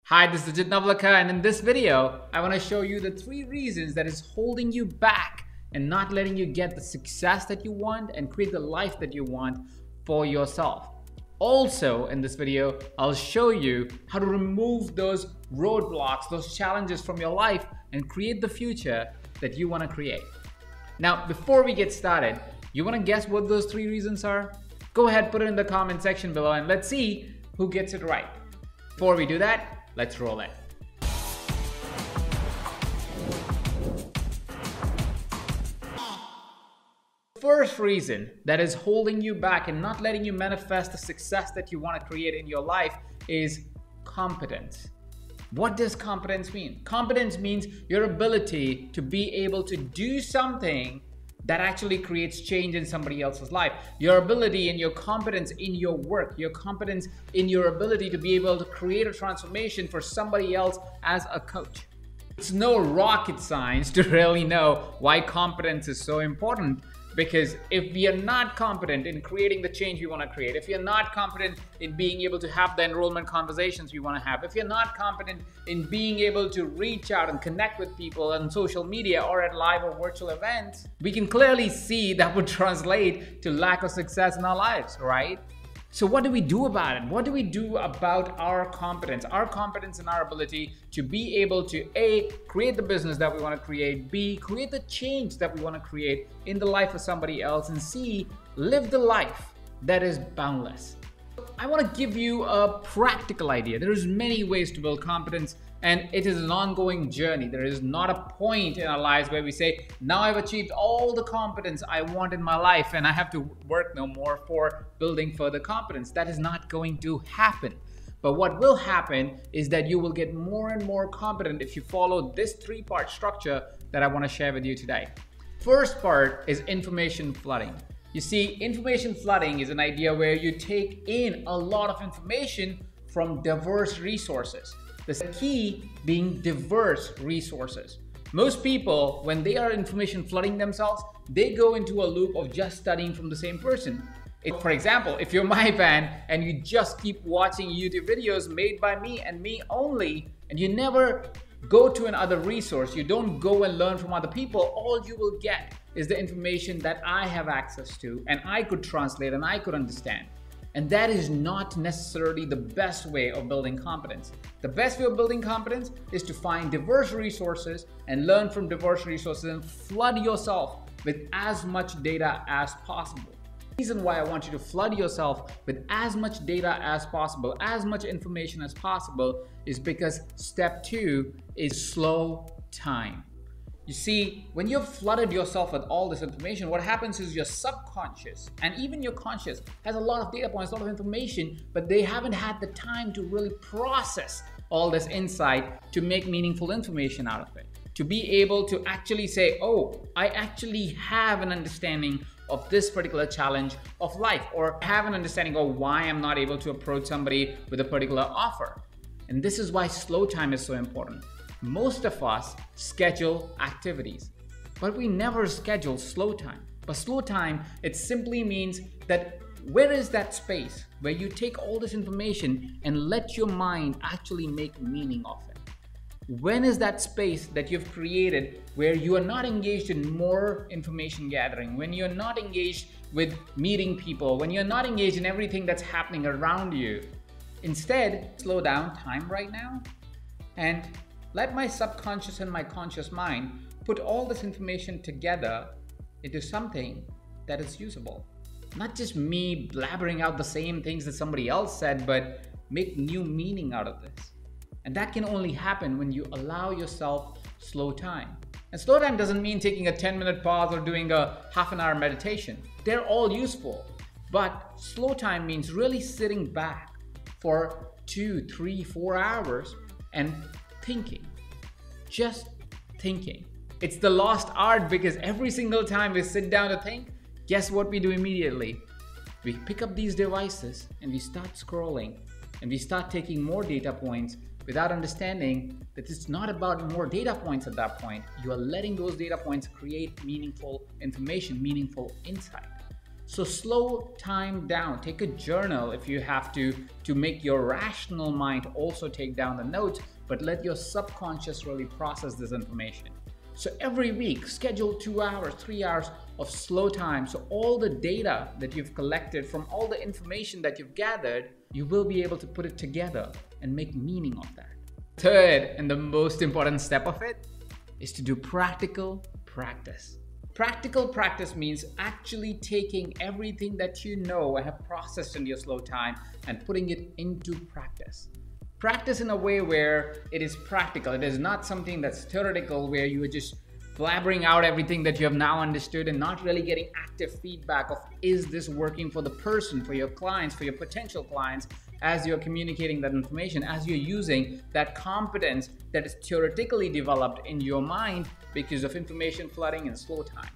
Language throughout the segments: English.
Hi, this is Ajit Navlaka, and in this video, I want to show you the 3 reasons that is holding you back and not letting you get the success that you want and create the life that you want for yourself. Also, in this video, I'll show you how to remove those roadblocks, those challenges from your life and create the future that you want to create. Now, before we get started, you want to guess what those 3 reasons are? Go ahead, put it in the comment section below and let's see who gets it right. Before we do that, let's roll it. First reason that is holding you back and not letting you manifest the success that you want to create in your life is competence. What does competence mean? Competence means your ability to be able to do something that actually creates change in somebody else's life. Your ability and your competence in your work, your competence in your ability to be able to create a transformation for somebody else as a coach. It's no rocket science to really know why competence is so important, because if we are not competent in creating the change we want to create, if you're not competent in being able to have the enrollment conversations we want to have, if you're not competent in being able to reach out and connect with people on social media or at live or virtual events, we can clearly see that would translate to lack of success in our lives, right? So what do we do about it? What do we do about our competence and our ability to be able to A, create the business that we want to create, B, create the change that we want to create in the life of somebody else, and C, live the life that is boundless. I want to give you a practical idea. There's many ways to build competence, and it is an ongoing journey. There is not a point in our lives where we say, now I've achieved all the competence I want in my life and I have to work no more for building further competence. That is not going to happen. But what will happen is that you will get more and more competent if you follow this 3-part structure that I want to share with you today. First part is information flooding. You see, information flooding is an idea where you take in a lot of information from diverse resources. The key being diverse resources. Most people, when they are information flooding themselves, they go into a loop of just studying from the same person. For example, if you're my fan and you just keep watching YouTube videos made by me and me only, and you never go to another resource, you don't go and learn from other people, all you will get is the information that I have access to and I could translate and I could understand. And that is not necessarily the best way of building competence. The best way of building competence is to find diverse resources and learn from diverse resources and flood yourself with as much data as possible. The reason why I want you to flood yourself with as much data as possible, as much information as possible, is because step 2 is slow time. You see, when you've flooded yourself with all this information, what happens is your subconscious and even your conscious has a lot of data points, a lot of information, but they haven't had the time to really process all this insight to make meaningful information out of it. To be able to actually say, oh, I actually have an understanding of this particular challenge of life, or have an understanding of why I'm not able to approach somebody with a particular offer. And this is why slow time is so important. Most of us schedule activities, but we never schedule slow time. But slow time, it simply means that where is that space where you take all this information and let your mind actually make meaning of it? When is that space that you've created where you are not engaged in more information gathering, when you're not engaged with meeting people, when you're not engaged in everything that's happening around you? Instead, slow down time right now and let my subconscious and my conscious mind put all this information together into something that is usable. Not just me blabbering out the same things that somebody else said, but make new meaning out of this. And that can only happen when you allow yourself slow time. And slow time doesn't mean taking a 10-minute pause or doing a half-an-hour meditation. They're all useful. But slow time means really sitting back for 2, 3, 4 hours and thinking, just thinking. It's the lost art, because every single time we sit down to think, guess what we do immediately? We pick up these devices and we start scrolling and we start taking more data points without understanding that it's not about more data points at that point. You are letting those data points create meaningful information, meaningful insight. So slow time down. Take a journal if you have to make your rational mind also take down the notes, but let your subconscious really process this information. So every week, schedule 2 hours, 3 hours of slow time. So all the data that you've collected from all the information that you've gathered, you will be able to put it together and make meaning of that. Third, and the most important step of it, is to do practical practice. Practical practice means actually taking everything that you know and have processed in your slow time and putting it into practice. Practice in a way where it is practical. It is not something that's theoretical where you are just blabbering out everything that you have now understood and not really getting active feedback of, is this working for the person, for your clients, for your potential clients, as you're communicating that information, as you're using that competence that is theoretically developed in your mind because of information flooding and slow time.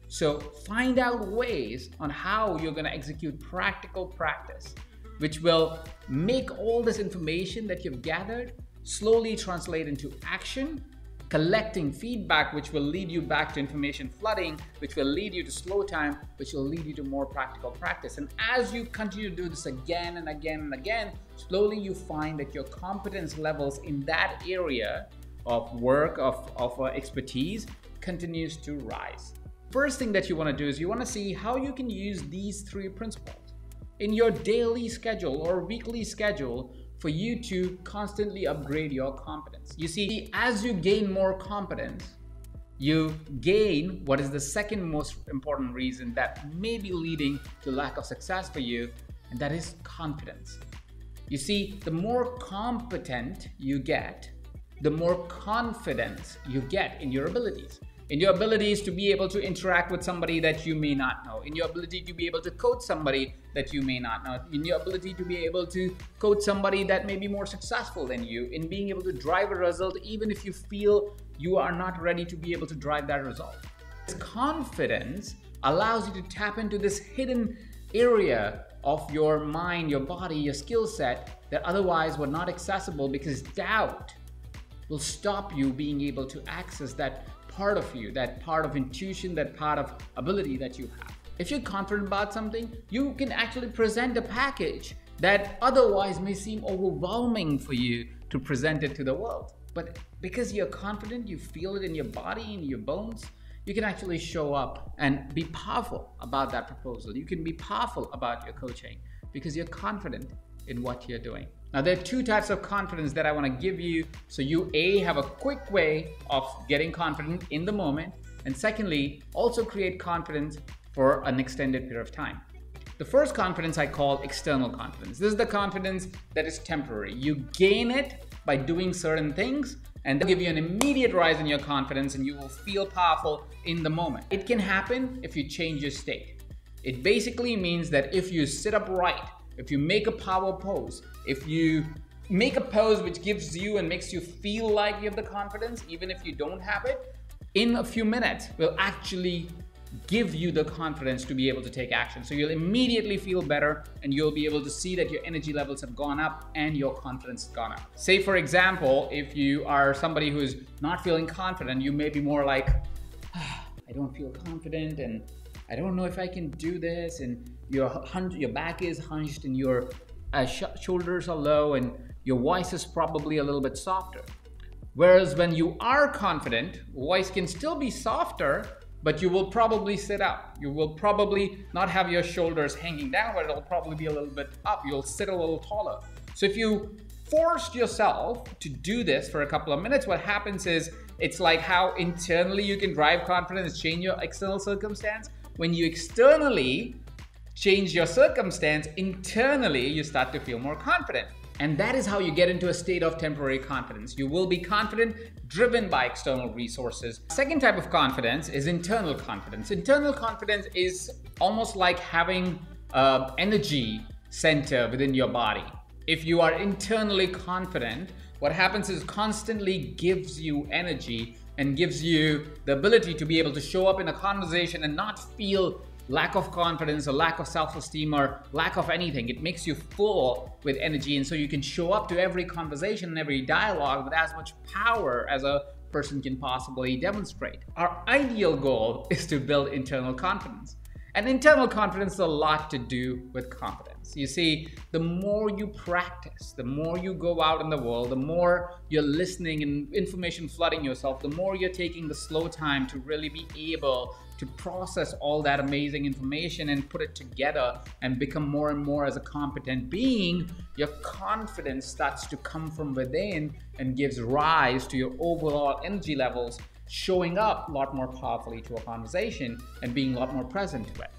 So find out ways on how you're going to execute practical practice, which will make all this information that you've gathered slowly translate into action, collecting feedback, which will lead you back to information flooding, which will lead you to slow time, which will lead you to more practical practice. And as you continue to do this again and again and again, slowly you find that your competence levels in that area of work, of expertise, continues to rise. First thing that you want to do is you want to see how you can use these 3 principles in your daily schedule or weekly schedule for you to constantly upgrade your competence. You see, as you gain more competence, you gain what is the second most important reason that may be leading to lack of success for you, and that is confidence. You see, the more competent you get, the more confidence you get in your abilities. In your abilities to be able to interact with somebody that you may not know, in your ability to be able to coach somebody that you may not know, in your ability to be able to coach somebody that may be more successful than you, in being able to drive a result even if you feel you are not ready to be able to drive that result. This confidence allows you to tap into this hidden area of your mind, your body, your skill set that otherwise were not accessible, because doubt will stop you being able to access that part of you, that part of intuition, that part of ability that you have. If you're confident about something, you can actually present a package that otherwise may seem overwhelming for you to present it to the world. But because you're confident, you feel it in your body, in your bones, you can actually show up and be powerful about that proposal. You can be powerful about your coaching because you're confident in what you're doing. Now, there are 2 types of confidence that I want to give you, so you have a quick way of getting confident in the moment, and secondly, also create confidence for an extended period of time. The first confidence I call external confidence. This is the confidence that is temporary. You gain it by doing certain things, and they'll give you an immediate rise in your confidence, and you will feel powerful in the moment. It can happen if you change your state. It basically means that if you sit upright, if you make a power pose, if you make a pose which gives you and makes you feel like you have the confidence, even if you don't have it, in a few minutes will actually give you the confidence to be able to take action. So you'll immediately feel better, and you'll be able to see that your energy levels have gone up and your confidence has gone up. Say, for example, if you are somebody who is not feeling confident, you may be more like, I don't feel confident, and I don't know if I can do this, and your back is hunched, and your shoulders are low, and your voice is probably a little bit softer. Whereas when you are confident, voice can still be softer, but you will probably sit up. You will probably not have your shoulders hanging down, but it'll probably be a little bit up. You'll sit a little taller. So if you forced yourself to do this for a couple of minutes, what happens is, it's like how internally you can drive confidence, change your external circumstance. When you externally change your circumstance, internally you start to feel more confident. And that is how you get into a state of temporary confidence. You will be confident, driven by external resources. Second type of confidence is internal confidence. Internal confidence is almost like having an energy center within your body. If you are internally confident, what happens is constantly gives you energy and gives you the ability to be able to show up in a conversation and not feel lack of confidence or lack of self-esteem or lack of anything. It makes you full with energy, and so you can show up to every conversation and every dialogue with as much power as a person can possibly demonstrate. Our ideal goal is to build internal confidence. And internal confidence has a lot to do with competence. You see, the more you practice, the more you go out in the world, the more you're listening and information flooding yourself, the more you're taking the slow time to really be able to process all that amazing information and put it together and become more and more as a competent being, your confidence starts to come from within and gives rise to your overall energy levels, showing up a lot more powerfully to a conversation and being a lot more present to it.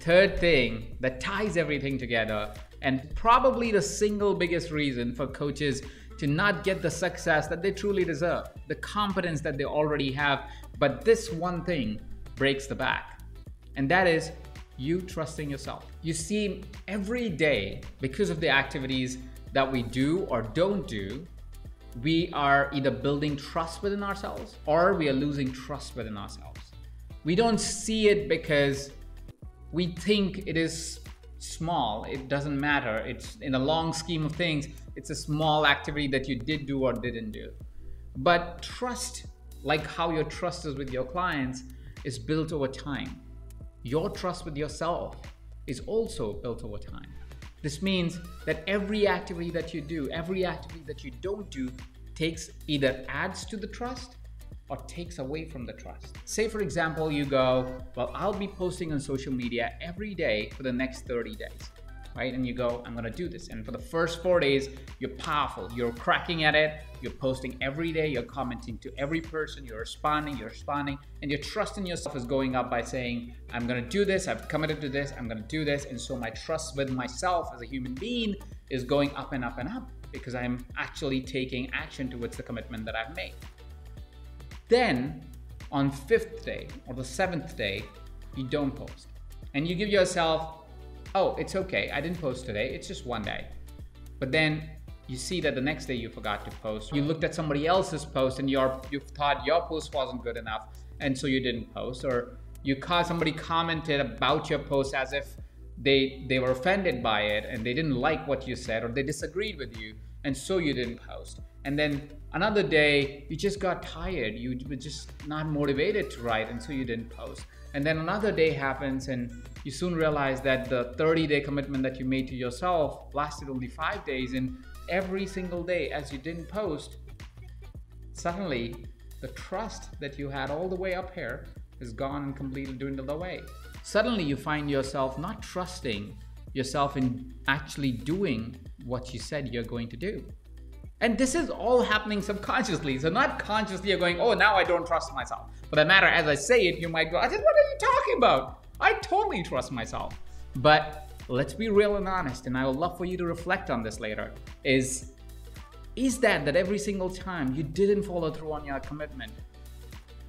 Third thing that ties everything together, and probably the single biggest reason for coaches to not get the success that they truly deserve, the competence that they already have, but this one thing breaks the back, and that is you trusting yourself. You see, every day, because of the activities that we do or don't do, we are either building trust within ourselves or we are losing trust within ourselves. We don't see it because we think it is small. It doesn't matter. It's in a long scheme of things, it's a small activity that you did do or didn't do. But trust, like how your trust is with your clients, is built over time. Your trust with yourself is also built over time. This means that every activity that you do, every activity that you don't do, either adds to the trust or takes away from the trust. Say for example, you go, well, I'll be posting on social media every day for the next 30 days, right? And you go, I'm gonna do this. And for the first 4 days, you're powerful, you're cracking at it, you're posting every day, you're commenting to every person, you're responding, and your trust in yourself is going up by saying, I'm gonna do this, I've committed to this, I'm gonna do this. And so my trust with myself as a human being is going up and up and up because I'm actually taking action towards the commitment that I've made. Then on 5th day or the 7th day, you don't post. And you give yourself, oh, it's okay, I didn't post today, it's just one day. But then you see that the next day you forgot to post. You looked at somebody else's post and you thought your post wasn't good enough, and so you didn't post. Or somebody commented about your post as if they were offended by it and they didn't like what you said, or they disagreed with you, and so you didn't post. And then another day you just got tired, you were just not motivated to write, and so you didn't post. And then another day happens and you soon realize that the 30-day commitment that you made to yourself lasted only 5 days, and every single day as you didn't post, suddenly the trust that you had all the way up here is gone and completely dwindled away. Suddenly you find yourself not trusting yourself in actually doing what you said you're going to do. And this is all happening subconsciously. So not consciously you're going, oh, now I don't trust myself. For that matter, as I say it, you might go, what are you talking about? I totally trust myself. But let's be real and honest, and I would love for you to reflect on this later, is that every single time you didn't follow through on your commitment,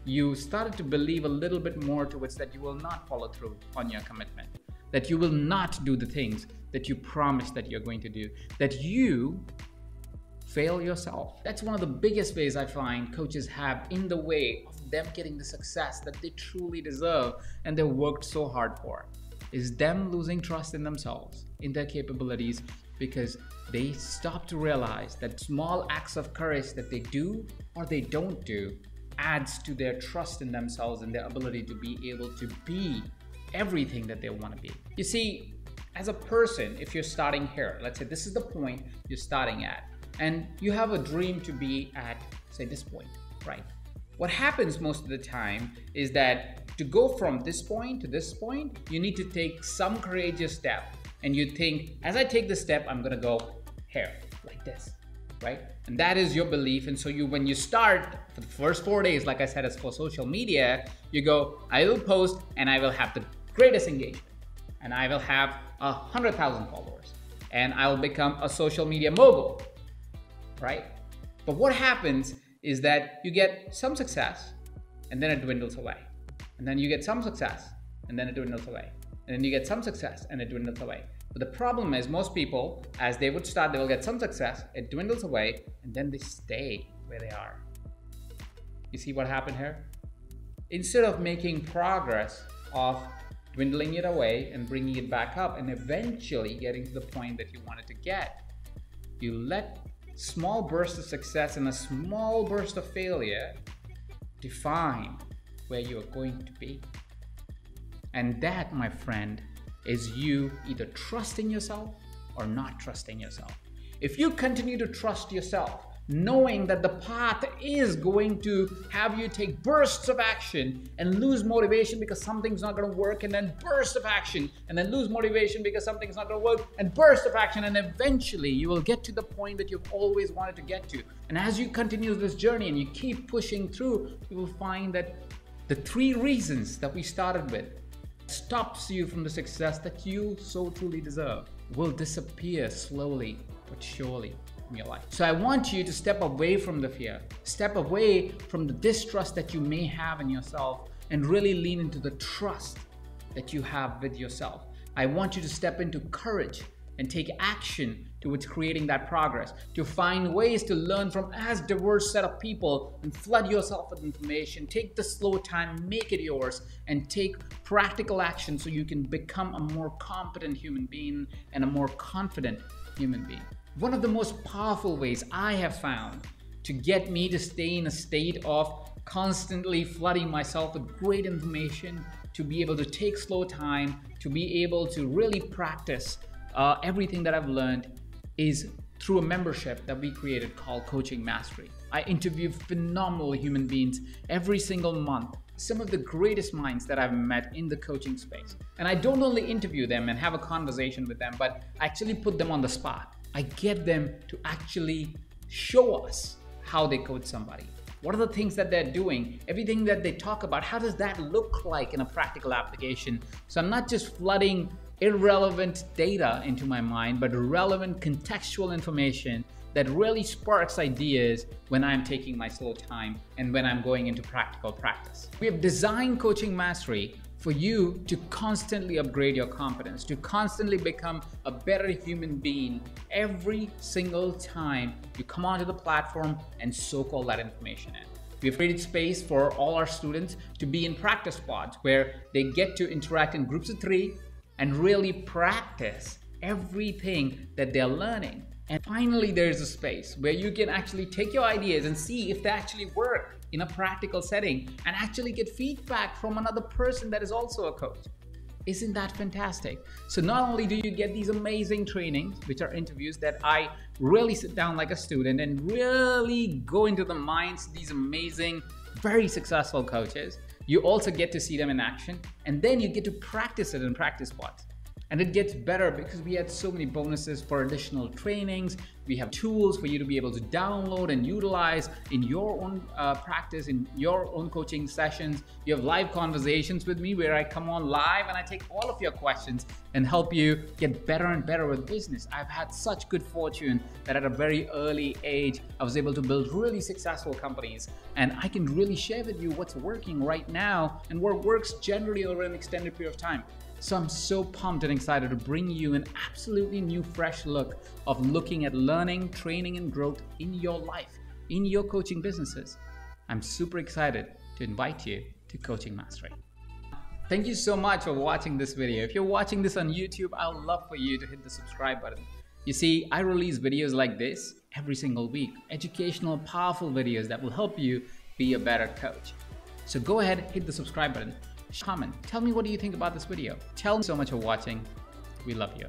you started to believe a little bit more towards that you will not follow through on your commitment, that you will not do the things that you promised that you're going to do, that you fail yourself. That's one of the biggest ways I find coaches have in the way of them getting the success that they truly deserve and they worked so hard for, is them losing trust in themselves, in their capabilities, because they stop to realize that small acts of courage that they do or they don't do adds to their trust in themselves and their ability to be able to be everything that they want to be. You see, as a person, if you're starting here, let's say this is the point you're starting at, and you have a dream to be at, say, this point, right? What happens most of the time is that to go from this point to this point, you need to take some courageous step. And you think, as I take this step, I'm gonna go here, like this, right? And that is your belief. And so when you start, for the first 4 days, like I said, it's for social media, you go, I will post and I will have the greatest engagement. And I will have 100,000 followers. And I will become a social media mogul, right? But what happens is that you get some success and then it dwindles away. And then you get some success and then it dwindles away. And then you get some success and it dwindles away. But the problem is most people, as they would start, they will get some success, it dwindles away, and then they stay where they are. You see what happened here? Instead of making progress of dwindling it away and bringing it back up and eventually getting to the point that you wanted to get, you let small bursts of success and a small burst of failure define where you are going to be. And that, my friend, is you either trusting yourself or not trusting yourself. If you continue to trust yourself, knowing that the path is going to have you take bursts of action and lose motivation because something's not going to work, and then bursts of action, and then lose motivation because something's not going to work, and bursts of action, and eventually you will get to the point that you've always wanted to get to. And as you continue this journey and you keep pushing through, you will find that the 3 reasons that we started with stops you from the success that you so truly deserve will disappear slowly but surely from your life. So I want you to step away from the fear, step away from the distrust that you may have in yourself, and really lean into the trust that you have with yourself. I want you to step into courage and take action towards creating that progress, to find ways to learn from as diverse set of people and flood yourself with information. Take the slow time, make it yours, and take practical action so you can become a more competent human being and a more confident human being. One of the most powerful ways I have found to get me to stay in a state of constantly flooding myself with great information, to be able to take slow time, to be able to really practice everything that I've learned, is through a membership that we created called Coaching Mastery. I interview phenomenal human beings every single month, some of the greatest minds that I've met in the coaching space. And I don't only interview them and have a conversation with them, but I actually put them on the spot. I get them to actually show us how they coach somebody. What are the things that they're doing? Everything that they talk about, how does that look like in a practical application? So I'm not just flooding irrelevant data into my mind, but relevant contextual information that really sparks ideas when I'm taking my slow time and when I'm going into practical practice. We have designed Coaching Mastery for you to constantly upgrade your competence, to constantly become a better human being every single time you come onto the platform and soak all that information in. We've created space for all our students to be in practice pods where they get to interact in groups of 3 and really practice everything that they're learning. And finally, there's a space where you can actually take your ideas and see if they actually work in a practical setting and actually get feedback from another person that is also a coach. Isn't that fantastic? So not only do you get these amazing trainings, which are interviews that I really sit down like a student and really go into the minds of these amazing, very successful coaches, you also get to see them in action, and then you get to practice it in practice pods. And it gets better because we had so many bonuses for additional trainings. We have tools for you to be able to download and utilize in your own practice, in your own coaching sessions. You have live conversations with me where I come on live and I take all of your questions and help you get better and better with business. I've had such good fortune that at a very early age, I was able to build really successful companies. And I can really share with you what's working right now and what works generally over an extended period of time. So I'm so pumped and excited to bring you an absolutely new, fresh look of looking at learning, training, and growth in your life, in your coaching businesses. I'm super excited to invite you to Coaching Mastery. Thank you so much for watching this video. If you're watching this on YouTube, I would love for you to hit the subscribe button. You see, I release videos like this every single week, educational, powerful videos that will help you be a better coach. So go ahead, hit the subscribe button. Comment. Tell me, what do you think about this video? Tell me so much for watching. We love you.